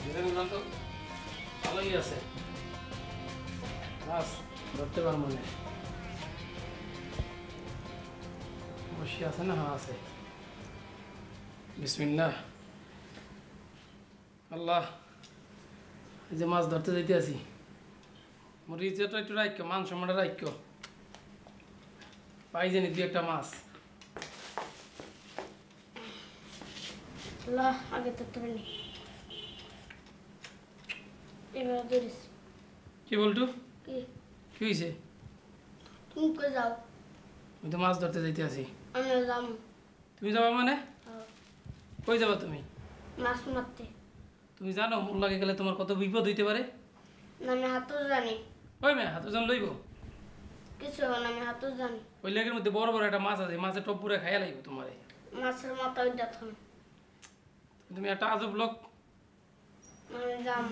তো ভালোই আছে, মাছ ধরতে পারবো না। বসে আছে না? হ্যাঁ আছে। বিসমিল্লাহ। আল্লাহ, এই যে মাছ ধরতে যেতে আছি, মোর ইজ্জতটা একটু রাখো, মান সম্মানটা রাখো। পাই জানি দুই একটা মাছ। আল্লাহ, আগে ধরতে পারিনি, এবার ধরিস। কি বলটু? কি কি হয়েছে? তুমি কই যাও? আমি তো মাছ ধরতে যাইতে আছি। আমি যাম। তুমি যাবা মানে? কই যাবা তুমি? মাছ মারতে। তুমি জানো মোর লাগে গেলে তোমার কত বিপদ হইতে পারে? না, আমি হাতও জানি। ওই মেয়ে হাতে জন লইব কিছু হবে না, আমি হাতও জানি। ওই লেগের মধ্যে বড় বড় একটা মাছ আছে, মাছের টপ পুরা খাইয়া লাগবে তোমারে। মাছের মাথা ওই দেখুন। তুমি একটা আজব লোক। আমি যাম।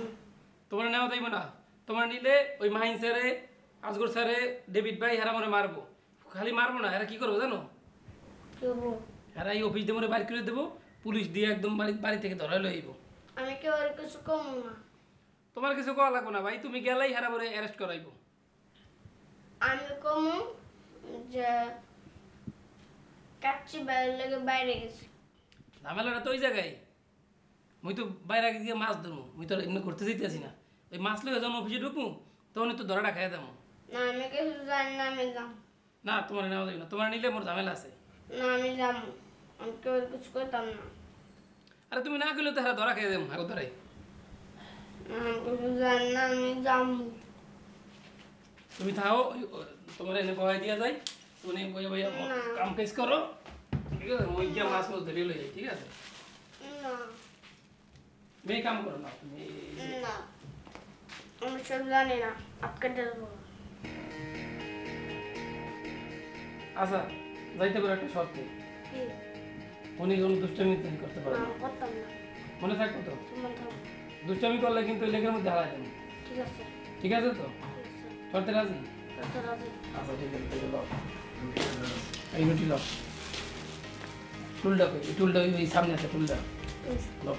তোমার নেওয়া যাইব না। তোমার নিলে ওই মাহিন স্যারে, আজগর স্যারে, ডেভিড ভাই হেরা মনে মারবো। খালি মারবো না, এরা কি করবো জানো? কি হবো? এরা এই অফিস দিয়ে মনে বাইর করে দেবো, পুলিশ দিয়ে একদম বাড়ি থেকে ধরাই লইব। আমি কেউ আর কিছু কম না। তোমার কিছু কওয়া লাগবো না ভাই, তুমি গেলেই হেরা মনে অ্যারেস্ট করাইব। আমি কম যে কাচ্চি বাইরে লেগে বাইরে গেছি। ঝামেলাটা তো ওই জায়গায়। মুই তো বাইরে গিয়ে মাছ ধরবো, মুই তো এমনি করতে যেতেছি না। ওই মাছ লইয়া যখন অফিসে ঢুকবো তখন তো ধরাটা খাইয়া দেবো। না, আমি কিছু জানি না, আমি যাম। না, তোমার নেওয়া যাবে না, তোমার নিলে মোর ঝামেলা আছে। না, আমি যাম। আমি কেউ আর কিছু করতাম না। আরে তুমি না গেলে তো হেরা ধরা খাইয়া দেবো, আগো ধরাই। আমি কিছু জানি না, আমি যাম। তুমি থাও, তোমার এনে বহাই দিয়া যায়, তুমি বইয়া বইয়া কাম কাজ করো, ঠিক আছে? মই গিয়া মাছ মাছ ধরে লই যাই, ঠিক আছে? না, মেয়ে কাম করো না তুমি। না, আমি সব জানি না। আটকে দেবো। আচ্ছা, যাইতে পারো একটা শর্তে। কি? উনি কোনো দুষ্টামি করতে পারবে না, না, করতাম না। মনে থাকবো তো? তোমার থাকো। দুষ্টামি করলে কিন্তু ওই লেগের মধ্যে হারাই দেবো, ঠিক আছে। ঠিক আছে তো? শর্তে রাজি? করতে রাজি। আচ্ছা ঠিক আছে, তাহলে লও। এই রুটি লও। টুলটা কই? এই টুলটা ওই সামনে আছে, টুলটা লও।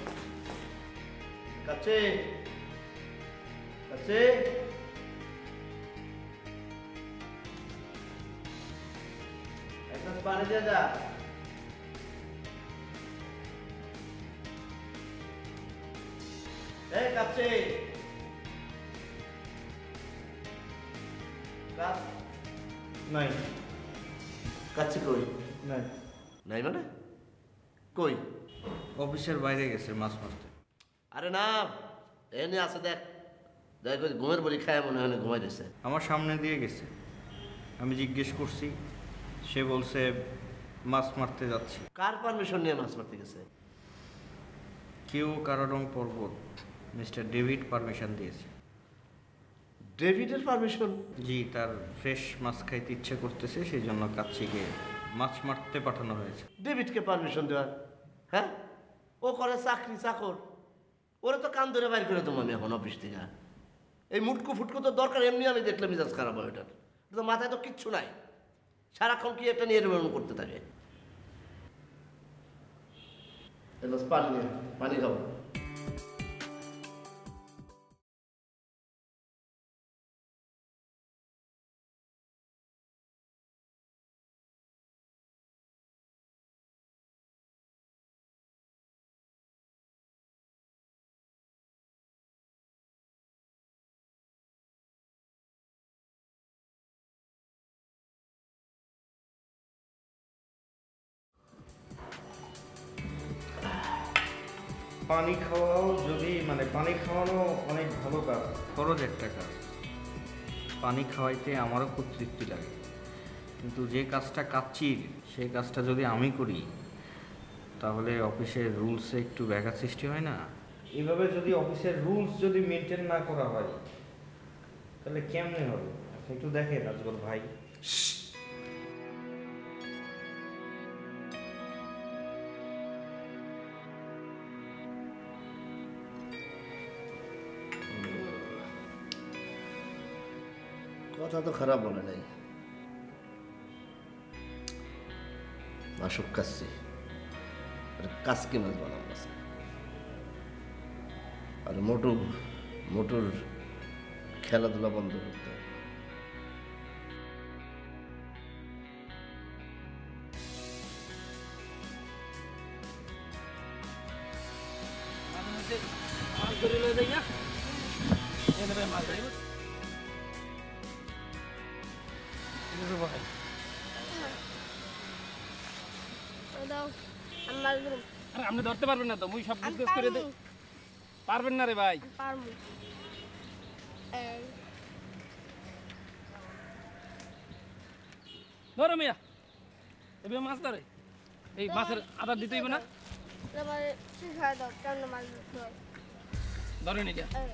কাছে কাছে একটা পানি দিয়ে যা। এই কাছে কাপ নাই কাছে কই? নাই নাই মানে কই? অফিসের বাইরে গেছে মাছ মারতে। আরে না, এনে আছে, দেখ দেখ, ওই ঘুমের বড়ি খায় মনে হয় ঘুমাই দিচ্ছে। আমার সামনে দিয়ে গেছে, আমি জিজ্ঞেস করছি, সে বলছে মাছ মারতে যাচ্ছি। কার পারমিশন নিয়ে মাছ মারতে গেছে? কেউ কারারং পর্বত মিস্টার ডেভিড পারমিশন দিয়েছে। ডেভিডের পারমিশন? জি, তার ফ্রেশ মাছ খাইতে ইচ্ছে করতেছে, সেই জন্য কাচ্চিকে মাছ মারতে পাঠানো হয়েছে। ডেভিডকে পারমিশন দেওয়ার? হ্যাঁ, ও করে চাকরি চাকর, ওরা তো কান ধরে বাইর করে দেবো আমি এখন অফিস থেকে। এই মুটকু ফুটকু তো দরকার, এমনি আমি দেখলে মিজাজ খারাপ হয় ওটার। এটা তো মাথায় তো কিচ্ছু নাই, সারাক্ষণ কি একটা নিয়ে এরকম করতে থাকে। পানি নিয়ে পানি খাবো। পানি খাওয়াও যদি পানি খাওয়ানো অনেক ভালো কাজ, খরচ একটা কাজ। পানি খাওয়াইতে আমারও খুব তৃপ্তি লাগে, কিন্তু যে কাজটা কাচ্চির, সেই কাজটা যদি আমি করি তাহলে অফিসের রুলসে একটু ব্যাঘাত সৃষ্টি হয় না? এভাবে যদি অফিসের রুলস যদি মেনটেন না করা হয় তাহলে কেমনে হবে? আপনি একটু দেখেন রাজগর ভাই। কথা তো খারাপ বলে নাই, মাসুক কাচ্ছি, কাজকে মাছ বানাবো আছে। আর মোটুর খেলাধুলা বন্ধ করতে হবে। মাঝে মধ্যে মাছ ধরে লয়ে যাই না এনে ভাই মাছ ধরি ভাই ওই দাও আমি মাছ ধরুম। আরে আপনি ধরতে পারবেন না তো মুই সব আমি জিজ্ঞেস করে দেই পারবেন না রে ভাই পারবো। এই ধরো মিয়া এবার মাছ ধরে এই মাছের আদার দিতে হইবে না এবার শিখাই দাও কেমন মাছ ধরতে হয়। ধরেন এটা এই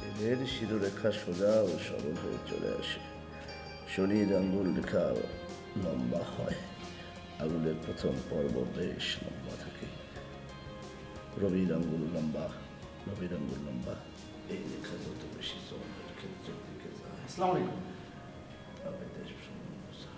এদের শিরোরেখা সোজা ও সরল হয়ে চলে আসে, শরীর আঙ্গুল রেখা লম্বা হয়, আঙুলের প্রথম পর্ব বেশ লম্বা থাকে, রবির আঙ্গুল লম্বা, রবির আঙ্গুল লম্বা। এই রেখা যত বেশি চন্দ্রের ক্ষেত্রের দিকে যায় আসসালামু আলাইকুম। তবে দেশ ভ্রমণ যায়।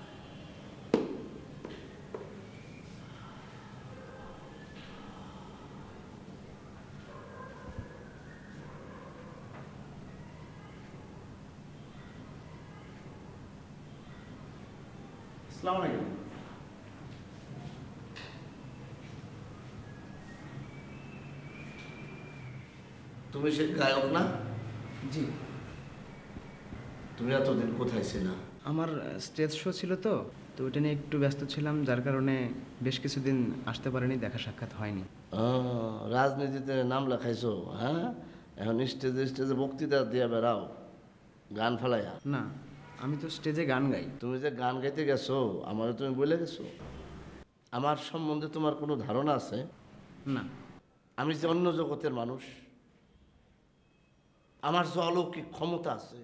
আসসালামু আলাইকুম। তুমি সে গায়ক না? জি, তুমি এতদিন কোথায় ছিলা? আমার স্টেজ শো ছিল তো ওইটা নিয়ে একটু ব্যস্ত ছিলাম, যার কারণে বেশ কিছুদিন আসতে পারিনি, দেখা সাক্ষাৎ হয়নি। রাজনীতিতে নাম লেখাইছো? হ্যাঁ, এখন স্টেজে স্টেজে বক্তৃতা দিয়ে বেড়াও গান ফেলাইয়া। না, আমি তো স্টেজে গান গাই। তুমি যে গান গাইতে গেছো আমাকে তুমি বলে গেছো? আমার সম্বন্ধে তোমার কোনো ধারণা আছে? না। আমি যে অন্য জগতের মানুষ, আমার যে অলৌকিক ক্ষমতা আছে,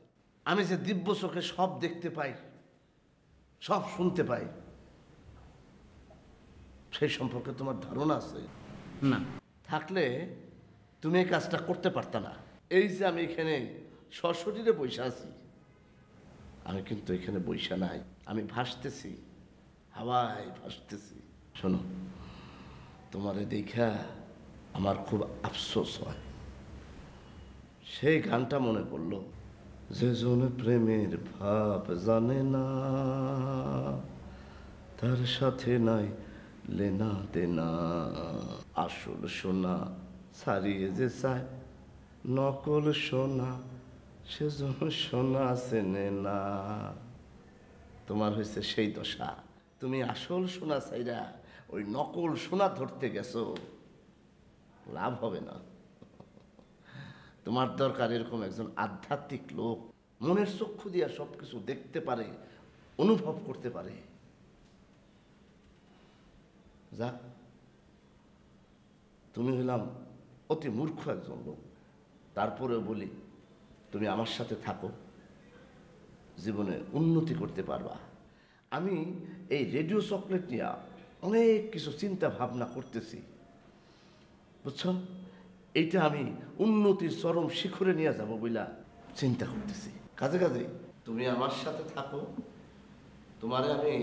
আমি যে দিব্য চোখে সব দেখতে পাই, সব শুনতে পাই, সেই সম্পর্কে তোমার ধারণা আছে? না। থাকলে তুমি এই কাজটা করতে পারতা না। এই যে আমি এখানে সশরীরে বসে আছি, আমি কিন্তু এখানে বইসা নাই, আমি ভাসতেছি, হাওয়ায় ভাসতেছি। শোনো, তোমারে দেখা আমার খুব আফসোস হয়। সেই গানটা মনে পড়লো, যে জন প্রেমের ভাব জানে না, তার সাথে নাই লেনা দেনা, আসল সোনা ছাড়িয়ে যে চায়, নকল সোনা সেজন সোনা চেনে না। তোমার হয়েছে সেই দশা, তুমি আসল সোনা চাইরা ওই নকল সোনা ধরতে গেছো, লাভ হবে না। তোমার দরকার এরকম একজন আধ্যাত্মিক লোক, মনের চক্ষু দিয়া সব কিছু দেখতে পারে, অনুভব করতে পারে। যা, তুমি হইলাম অতি মূর্খ একজন লোক, তারপরেও বলি তুমি আমার সাথে থাকো, জীবনে উন্নতি করতে পারবা। আমি এই রেডিও চকলেট নিয়ে অনেক কিছু চিন্তা ভাবনা করতেছি, বুঝছো? এইটা আমি উন্নতির চরম শিখরে নিয়ে যাব বইলা চিন্তা করতেছি। কাজে কাজে তুমি আমার সাথে থাকো, তোমারে আমি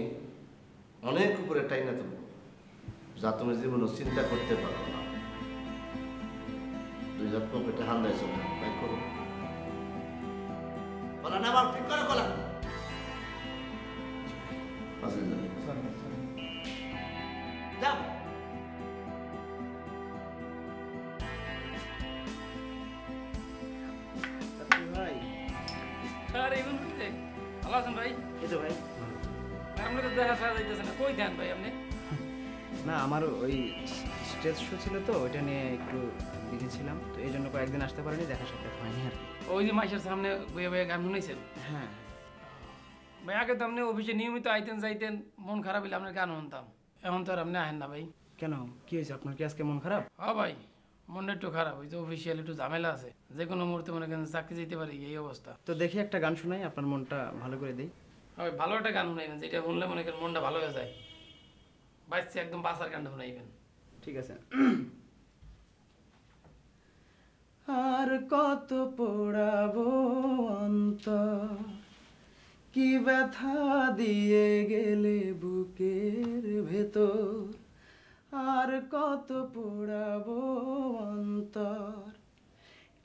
অনেক উপরে টাইনা দেবো, যা তুমি জীবনে চিন্তা করতে পারো না। 2 হাত পকেটে হান্দায় চলো, তাই করো। বলা না, আবার ঠিক করে বলা। যাও। ভাই, স্যার এইগুলো হচ্ছে ভালো আছেন ভাই? এই তো ভাই। আপনি তো দেখা সারা যাইতেছে না, কই দেন ভাই আপনি? না, আমার ওই স্টেজ শো ছিল তো ওইটা নিয়ে একটু বিজি ছিলাম, তো এই জন্য কয়েকদিন আসতে পারিনি, দেখা সাক্ষাৎ হয়নি আর কি। ওই যে মাইশের সামনে বইয়ে বইয়ে গান শুনেছেন হ্যাঁ। ভাই, আগে তো আপনি অফিসে নিয়মিত আইতেন যাইতেন, মন খারাপ হলে আপনার গান শুনতাম, এখন তো আর আপনি আহেন না ভাই। কেন কি হয়েছে, আপনার কি আজকে মন খারাপ? হ্যাঁ ভাই, মনটা একটু খারাপ, ওই যে অফিসিয়াল একটু ঝামেলা আছে, যে কোনো মুহূর্তে মনে করেন চাকরি যেতে পারি এই অবস্থা। তো দেখি একটা গান শোনাই, আপনার মনটা ভালো করে দিই। হ্যাঁ ভাই, ভালো একটা গান শুনাইবেন, যেটা শুনলে মনে করেন মনটা ভালো হয়ে যায়। বাচ্চা একদম বাসার গানটা শুনাইবেন। ঠিক আছে। আর কত পোড়াবো অন্তর, কি ব্যথা দিয়ে গেলে বুকের ভেতর। আর কত পোড়াবো অন্তর,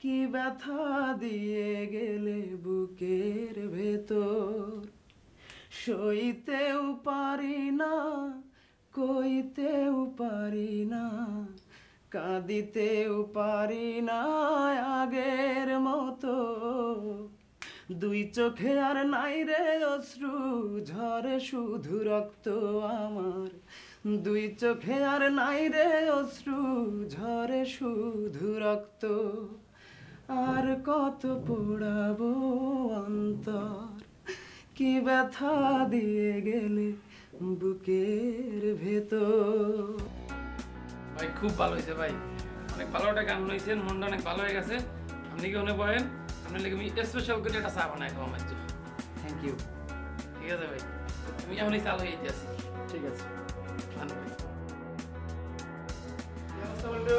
কি ব্যথা দিয়ে গেলে বুকের ভেতর। সইতেও পারি না, কইতেও পারি না, কাঁদিতেও পারি না আগের মতো। দুই চোখে আর নাই রে অশ্রু, ঝরে শুধু রক্ত আমার। দুই চোখে আর নাই রে অশ্রু, ঝরে শুধু রক্ত। আর কত পোড়াবো অন্তর, কি ব্যথা দিয়ে গেলে বুকের ভেতর। ভাই খুব ভালো হয়েছে ভাই, অনেক ভালো একটা গান শুনাইছেন, মনটা অনেক ভালো হয়ে গেছে। আপনি কি মনে বলেন, আপনার লেগে আমি স্পেশাল করে একটা চা বানাই খাবো আমার জন্য। Thank you. ঠিক আছে ভাই, তুমি এখনই চালু হয়ে যেতে আসি। ঠিক আছে। ভালো ভাই। কি অবস্থা বলটু?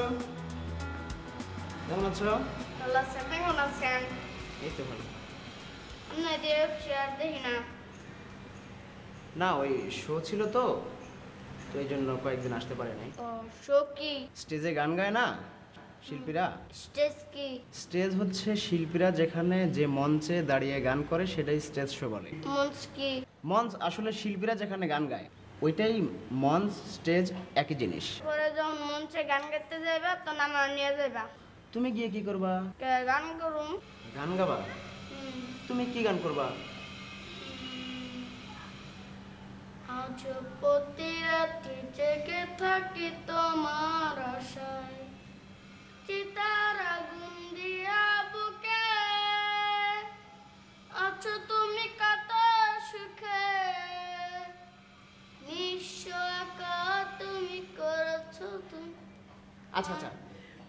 কেমন আছো? ভালো আছেন, কেমন আছেন? এই তো ভালো। আপনাদের চেয়ার দেখি না। না ওই শো ছিল তো, তো এই জন্য কয়েকদিন আসতে পারে নাই। ও শো কি? স্টেজে গান গায় না শিল্পীরা। স্টেজ কি? স্টেজ হচ্ছে শিল্পীরা যেখানে যে মঞ্চে দাঁড়িয়ে গান করে সেটাই স্টেজ শো বলে। মঞ্চ কি? মঞ্চ আসলে শিল্পীরা যেখানে গান গায় ওইটাই মঞ্চ, স্টেজ একই জিনিস। পরে যখন মঞ্চে গান গাইতে যাইবা তখন আমার নিয়ে যাইবা। তুমি গিয়ে কি করবা? গান করুম। গান গাবা? তুমি কি গান করবা? আজ প্রতি রাত্রি জেগে থাকি তোমার আশায়, চিতার আগুন দিয়া বুকে আছো তুমি কত সুখে, নিঃস্ব একা তুমি করেছো তুমি। আচ্ছা আচ্ছা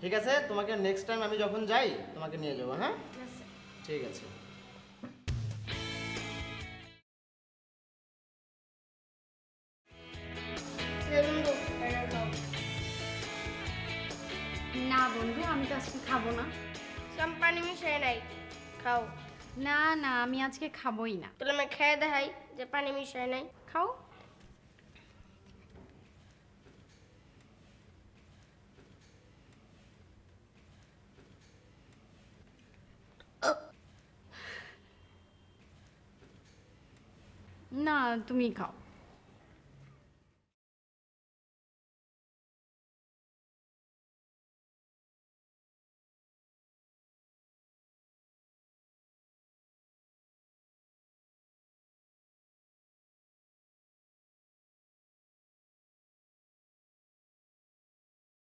ঠিক আছে, তোমাকে নেক্সট টাইম আমি যখন যাই তোমাকে নিয়ে যাবো। হ্যাঁ ঠিক আছে। না বন্ধু, আমি তো আজকে খাবো না। পানি মিশাই নাই, খাও। না না, আমি আজকে খাবোই না। তাহলে আমি খেয়ে দেখাই যে পানি মিশাই নাই। খাও। না, তুমি খাও।